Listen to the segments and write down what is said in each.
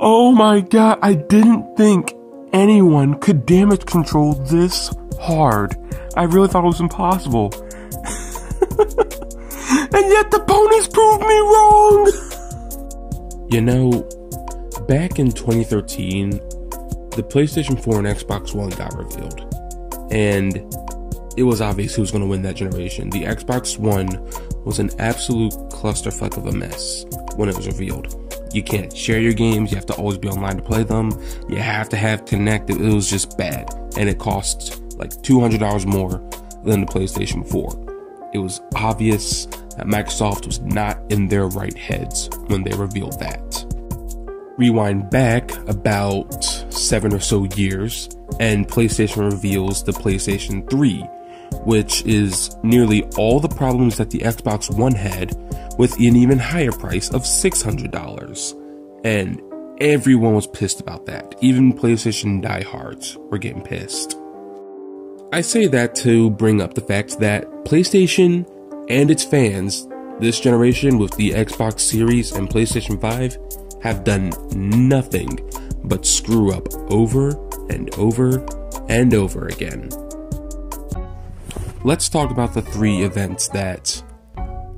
Oh my god, I didn't think anyone could damage control this hard. I really thought it was impossible. And yet the ponies proved me wrong! You know, back in 2013, the PlayStation 4 and Xbox One got revealed. And it was obvious who was going to win that generation. The Xbox One was an absolute clusterfuck of a mess when it was revealed. You can't share your games, you have to always be online to play them, you have to have Connect. It was just bad. And it costs like $200 more than the PlayStation 4. It was obvious that Microsoft was not in their right heads when they revealed that. Rewind back about 7 or so years, and PlayStation reveals the PlayStation 3, which is nearly all the problems that the Xbox One had, with an even higher price of $600. And everyone was pissed about that. Even PlayStation diehards were getting pissed. I say that to bring up the fact that PlayStation and its fans this generation with the Xbox Series and PlayStation 5 have done nothing but screw up over and over and over again. Let's talk about the 3 events that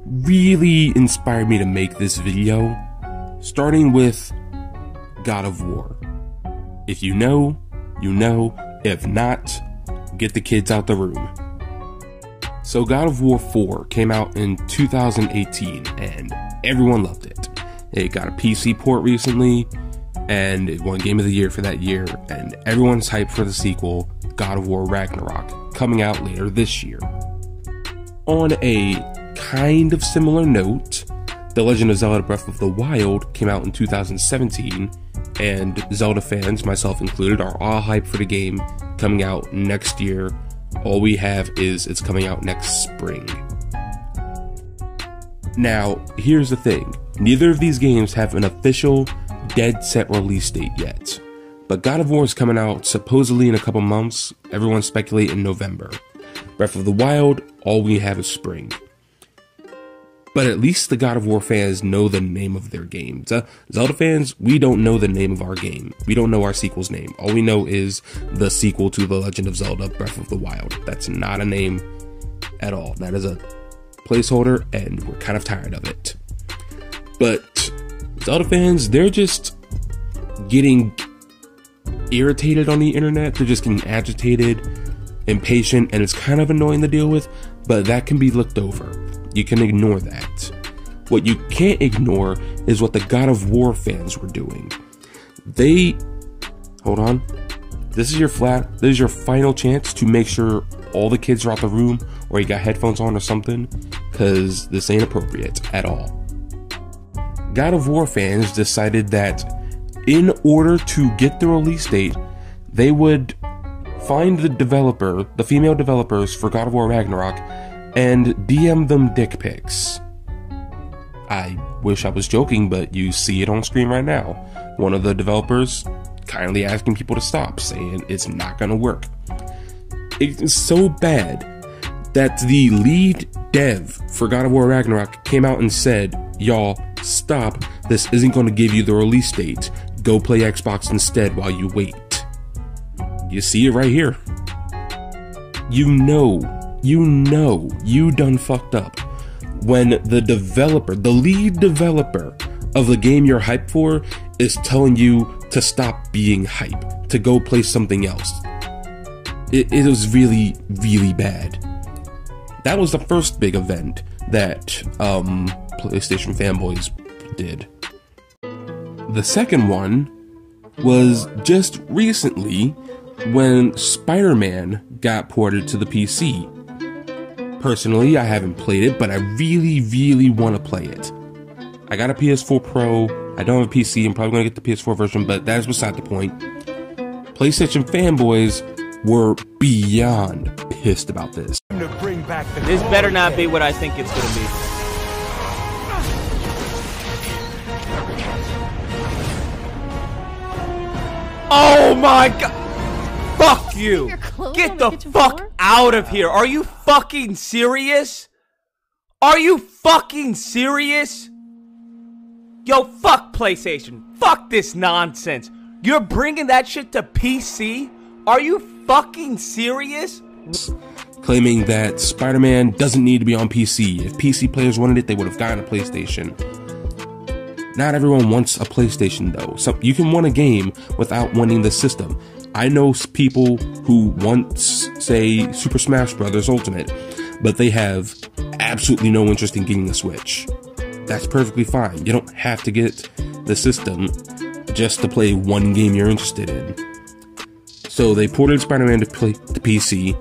really inspired me to make this video, starting with God of War. If you know, you know. If not, get the kids out the room. So God of War 4 came out in 2018 and everyone loved it. It got a PC port recently and it won Game of the Year for that year, and everyone's hyped for the sequel, God of War Ragnarok, coming out later this year. On a kind of similar note, The Legend of Zelda Breath of the Wild came out in 2017, and Zelda fans, myself included, are all hyped for the game coming out next year. All we have is it's coming out next spring. Now, here's the thing. Neither of these games have an official dead set release date yet, but God of War is coming out supposedly in a couple months. Everyone's speculating November. Breath of the Wild, all we have is spring. But at least the God of War fans know the name of their game. Zelda fans, we don't know the name of our game. We don't know our sequel's name. All we know is the sequel to The Legend of Zelda Breath of the Wild. That's not a name at all. That is a placeholder, and we're kind of tired of it. But Zelda fans, they're just getting irritated on the internet. They're just getting agitated, impatient, and it's kind of annoying to deal with, but that can be looked over. You can ignore that. What you can't ignore is what the God of War fans were doing. Hold on. This is your final chance to make sure all the kids are out the room, or you got headphones on or something, because this ain't appropriate at all. God of War fans decided that in order to get the release date, they would find the female developers for God of War Ragnarok, and DM them dick pics. I wish I was joking, but you see it on screen right now. One of the developers kindly asking people to stop, saying it's not gonna work. It's so bad that the lead dev for God of War Ragnarok came out and said, y'all, stop, this isn't gonna give you the release date. Go play Xbox instead while you wait. You see it right here. You know you done fucked up when the lead developer of the game you're hyped for is telling you to stop being hype, to go play something else. It was really, really bad. That was the first big event that PlayStation Fanboys did. The second one was just recently when Spider-Man got ported to the PC. Personally, I haven't played it, but I really, really want to play it. I got a PS4 Pro, I don't have a PC, I'm probably going to get the PS4 version, but that is beside the point. PlayStation fanboys were beyond pissed about this. This better not be what I think it's going to be. Oh my god! Fuck you! Get the fuck out of here! Are you fucking serious? Are you fucking serious? Yo, fuck PlayStation. Fuck this nonsense. You're bringing that shit to PC? Are you fucking serious? Claiming that Spider-Man doesn't need to be on PC. If PC players wanted it, they would have gotten a PlayStation. Not everyone wants a PlayStation though. So you can want a game without wanting the system. I know people who want, say, Super Smash Bros. Ultimate, but they have absolutely no interest in getting a Switch. That's perfectly fine. You don't have to get the system just to play one game you're interested in. So they ported Spider-Man to PC.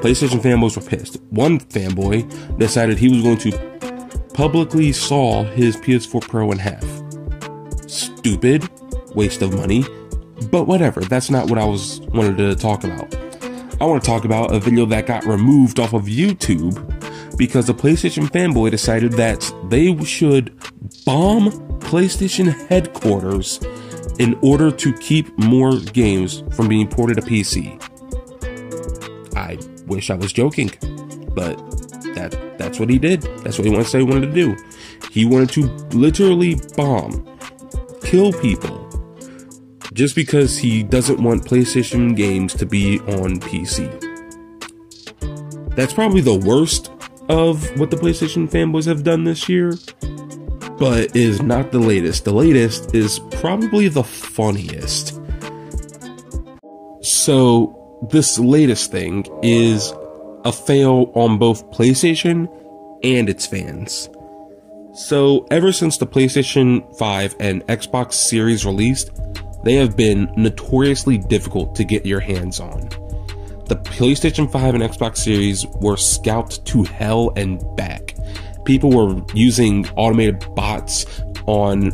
PlayStation fanboys were pissed. One fanboy decided he was going to publicly saw his PS4 Pro in half. Stupid, waste of money, but whatever. That's not what I wanted to talk about. I want to talk about a video that got removed off of YouTube because a PlayStation fanboy decided that they should bomb PlayStation headquarters in order to keep more games from being ported to PC. I wish I was joking, but that's what he did. That's what he wanted to do. He wanted to literally bomb, kill people, just because he doesn't want PlayStation games to be on PC. That's probably the worst of what the PlayStation fanboys have done this year, but is not the latest. The latest is probably the funniest. So this latest thing is a fail on both PlayStation and its fans. So ever since the PlayStation 5 and Xbox Series released, they have been notoriously difficult to get your hands on. The PlayStation 5 and Xbox Series were scalped to hell and back. People were using automated bots on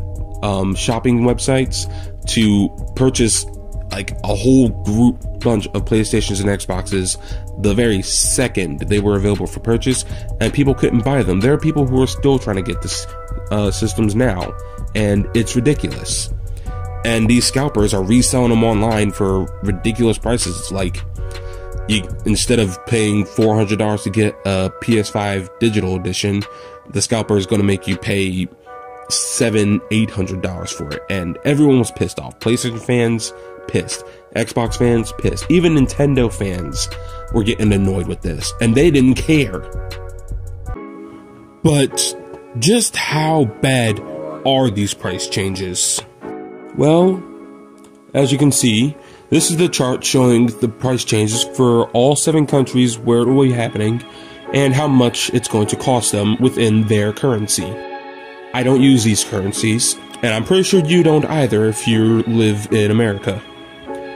shopping websites to purchase like a whole bunch of PlayStations and Xboxes the very second they were available for purchase, and people couldn't buy them. There are people who are still trying to get this systems now, and it's ridiculous. And these scalpers are reselling them online for ridiculous prices. It's like, instead of paying $400 to get a PS5 digital edition, the scalper is going to make you pay $700-800 for it. And everyone was pissed off. PlayStation fans pissed, Xbox fans pissed, even Nintendo fans were getting annoyed with this, and they didn't care. But just how bad are these price changes? Well, as you can see, this is the chart showing the price changes for all 7 countries where it will be happening and how much it's going to cost them within their currency. I don't use these currencies, and I'm pretty sure you don't either if you live in America.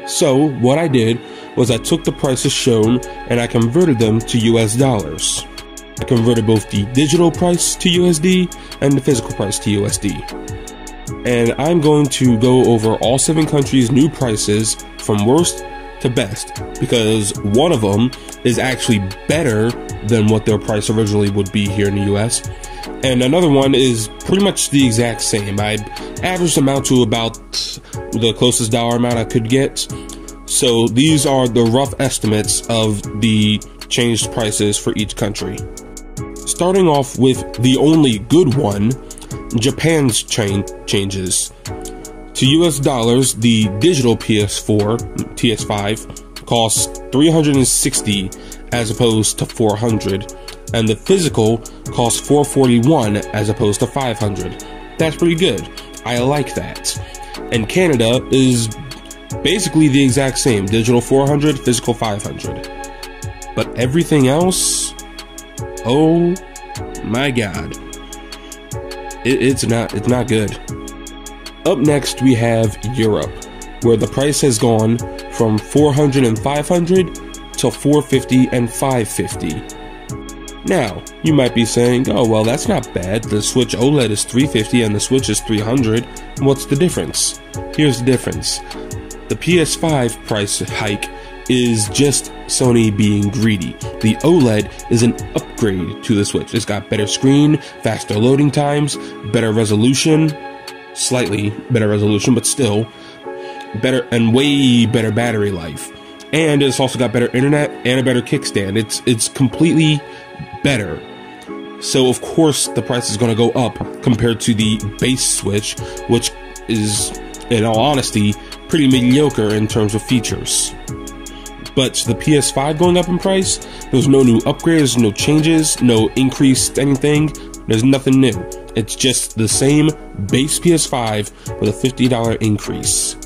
So what I did was I took the prices shown and I converted them to US dollars. I converted both the digital price to USD and the physical price to USD. And I'm going to go over all 7 countries' new prices from worst to best, because one of them is actually better than what their price originally would be here in the US, and another one is pretty much the exact same. I averaged them out to about the closest dollar amount I could get. So these are the rough estimates of the changed prices for each country. Starting off with the only good one, Japan's changes. To US dollars, the digital PS5 costs $360 as opposed to $400, and the physical costs $441 as opposed to $500. That's pretty good. I like that. And Canada is basically the exact same. Digital $400, physical $500. But everything else, oh my god. It's not good. Up next we have Europe, where the price has gone from $400 and $500 to $450 and $550. Now, you might be saying, oh well, that's not bad. The Switch OLED is $350 and the Switch is $300. What's the difference? Here's the difference. The PS5 price hike is just Sony being greedy. The OLED is an upgrade to the Switch. It's got better screen, faster loading times, better resolution, slightly better resolution, but still better, and way better battery life. And it's also got better internet and a better kickstand. It's completely better. So of course the price is going to go up compared to the base Switch, which is, in all honesty, pretty mediocre in terms of features. But the PS5 going up in price, there's no new upgrades, no changes, no increased anything. There's nothing new. It's just the same base PS5 with a $50 increase.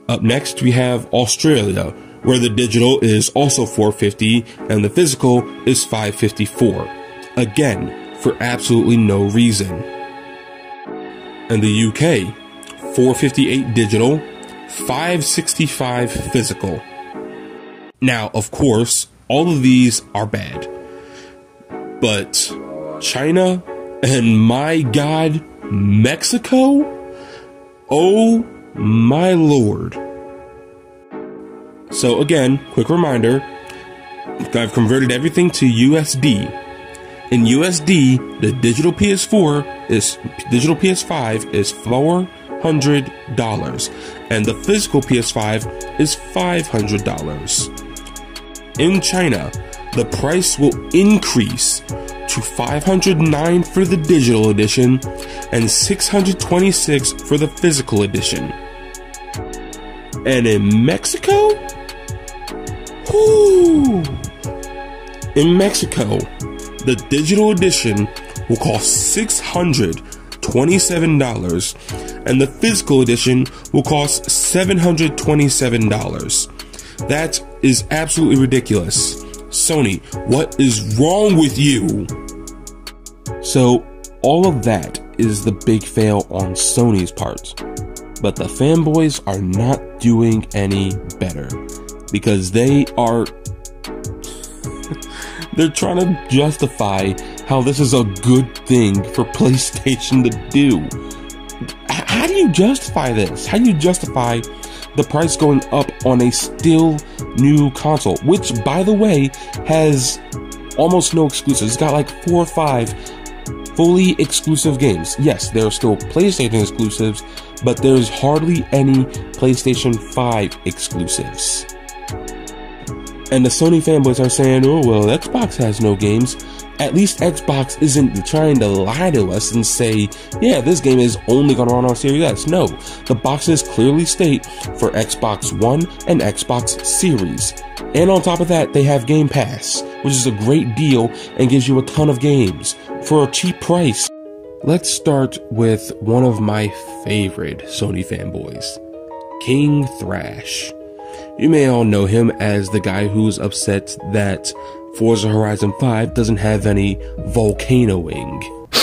Up next, we have Australia, where the digital is also $450 and the physical is $554. Again, for absolutely no reason. And the UK, $458 digital, $565 physical. Now, of course, all of these are bad. But China and, my God, Mexico? Oh my lord. So again, quick reminder, I've converted everything to USD. In USD, the digital PS5 is $400 and the physical PS5 is $500. In China, the price will increase to $509 for the digital edition and $626 for the physical edition. And in Mexico? Whoo! In Mexico, the digital edition will cost $627 and the physical edition will cost $727. That is absolutely ridiculous. Sony, what is wrong with you? So, all of that is the big fail on Sony's part. But the fanboys are not doing any better. Because they are... they're trying to justify how this is a good thing for PlayStation to do. How do you justify this? How do you justify the price going up on a still new console, which, by the way, has almost no exclusives? It's got like 4 or 5 fully exclusive games. Yes, there are still PlayStation exclusives, but there's hardly any PlayStation 5 exclusives. And the Sony fanboys are saying, oh, well, Xbox has no games. At least Xbox isn't trying to lie to us and say, yeah, this game is only going to run on Series S. No, the boxes clearly state for Xbox One and Xbox Series. And on top of that, they have Game Pass, which is a great deal and gives you a ton of games for a cheap price. Let's start with one of my favorite Sony fanboys, King Thrash. You may all know him as the guy who's upset that Forza Horizon 5 doesn't have any volcanoing.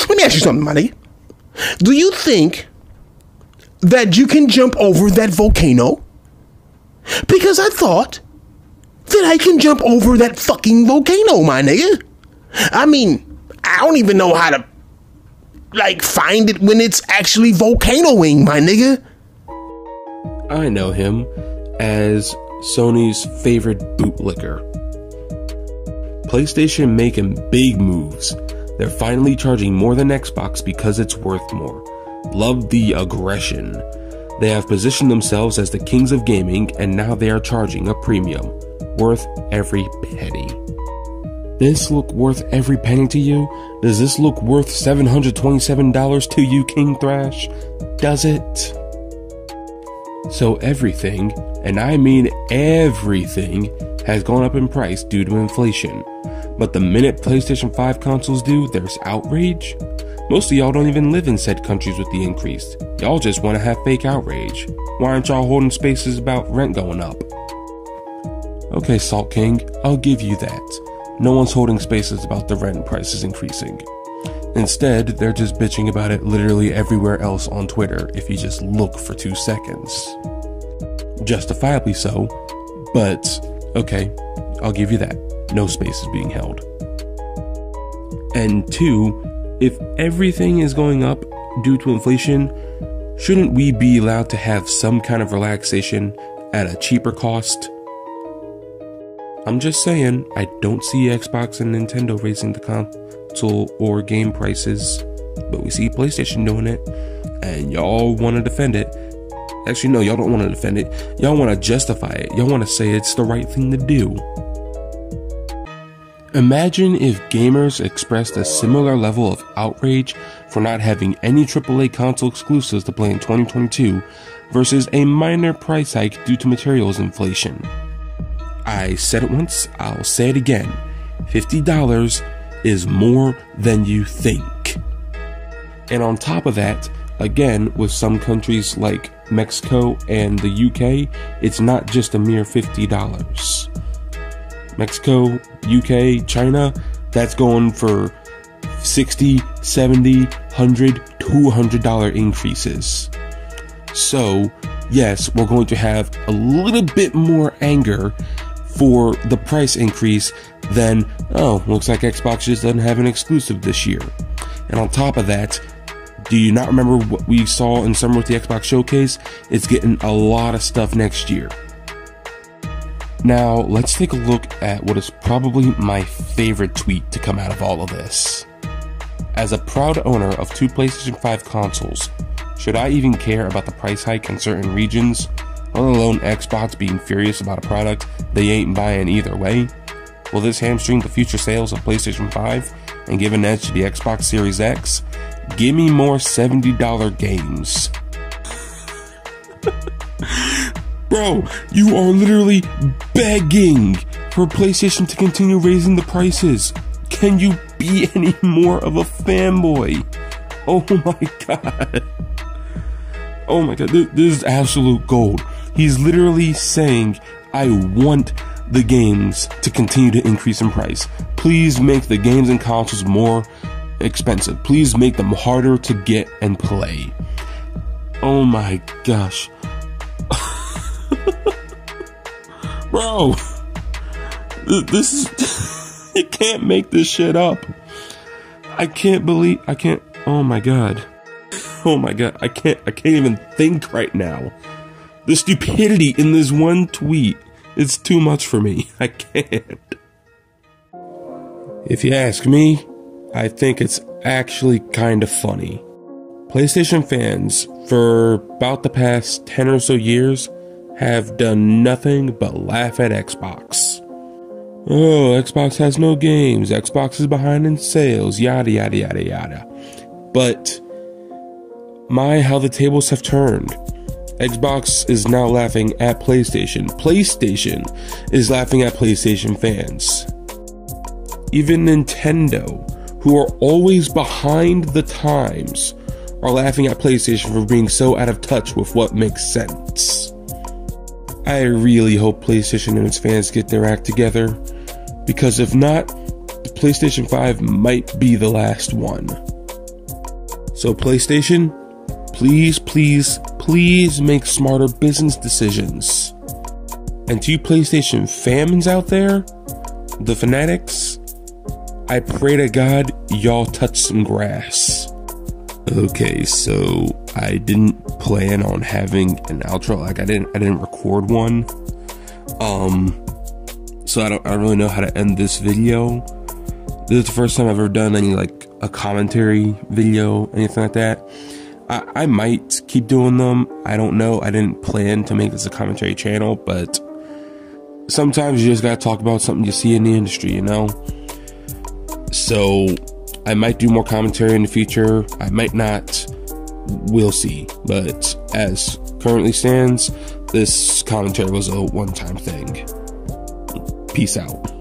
Let me ask you something, buddy. Do you think that you can jump over that volcano? Because I thought that I can jump over that fucking volcano, my nigga. I mean, I don't even know how to, like, find it when it's actually volcanoing, my nigga. I know him as Sony's favorite bootlicker. PlayStation making big moves. They're finally charging more than Xbox because it's worth more. Love the aggression. They have positioned themselves as the kings of gaming, and now they are charging a premium, worth every penny. This look worth every penny to you? Does this look worth $727 to you, King Thrash? Does it? So everything, and I mean everything, has gone up in price due to inflation. But the minute PlayStation 5 consoles do, there's outrage? Most of y'all don't even live in said countries with the increase. Y'all just want to have fake outrage. Why aren't y'all holding spaces about rent going up? Okay, Salt King, I'll give you that. No one's holding spaces about the rent prices increasing. Instead, they're just bitching about it literally everywhere else on Twitter if you just look for 2 seconds. Justifiably so, but okay, I'll give you that. No space is being held. And 2, if everything is going up due to inflation, shouldn't we be allowed to have some kind of relaxation at a cheaper cost? I'm just saying, I don't see Xbox and Nintendo raising the console or game prices, but we see PlayStation doing it, and y'all want to defend it. Actually, no, y'all don't want to defend it. Y'all want to justify it. Y'all want to say it's the right thing to do. Imagine if gamers expressed a similar level of outrage for not having any AAA console exclusives to play in 2022 versus a minor price hike due to materials inflation. I said it once, I'll say it again. $50 is more than you think. And on top of that, again, with some countries like Mexico and the UK, it's not just a mere $50. Mexico, UK, China, that's going for $60, $70, $100, $200 increases. So, yes, we're going to have a little bit more anger for the price increase than, oh, looks like Xbox just doesn't have an exclusive this year. And on top of that, do you not remember what we saw in summer with the Xbox Showcase? It's getting a lot of stuff next year. Now, let's take a look at what is probably my favorite tweet to come out of all of this. As a proud owner of 2 PlayStation 5 consoles, should I even care about the price hike in certain regions, let alone Xbox being furious about a product they ain't buying either way? Will this hamstring the future sales of PlayStation 5 and give an edge to the Xbox Series X? Give me more $70 games. Bro, you are literally begging for PlayStation to continue raising the prices. Can you be any more of a fanboy? Oh my god. Oh my god, this is absolute gold. He's literally saying, I want the games to continue to increase in price. Please make the games and consoles more expensive. Please make them harder to get and play. Oh my gosh. Bro, this is, you can't make this shit up. I can't, oh my god. Oh my god, I can't even think right now. The stupidity in this one tweet, it's too much for me. I can't. If you ask me, I think it's actually kind of funny. PlayStation fans, for about the past 10 or so years, have done nothing but laugh at Xbox. Oh, Xbox has no games, Xbox is behind in sales, yada yada yada yada. But, my how the tables have turned. Xbox is now laughing at PlayStation. PlayStation is laughing at PlayStation fans. Even Nintendo, who are always behind the times, are laughing at PlayStation for being so out of touch with what makes sense. I really hope PlayStation and its fans get their act together, because if not, the PlayStation 5 might be the last one. So PlayStation, please, please, please make smarter business decisions. And to you PlayStation fans out there, the fanatics, I pray to God y'all touch some grass. Okay, so I didn't plan on having an outro. Like I didn't record one. So I don't really know how to end this video. This is the first time I've ever done any like a commentary video, anything like that. I might keep doing them. I don't know. I didn't plan to make this a commentary channel, but sometimes you just gotta talk about something you see in the industry, you know? So I might do more commentary in the future. I might not. We'll see. But as currently stands, this commentary was a one-time thing. Peace out.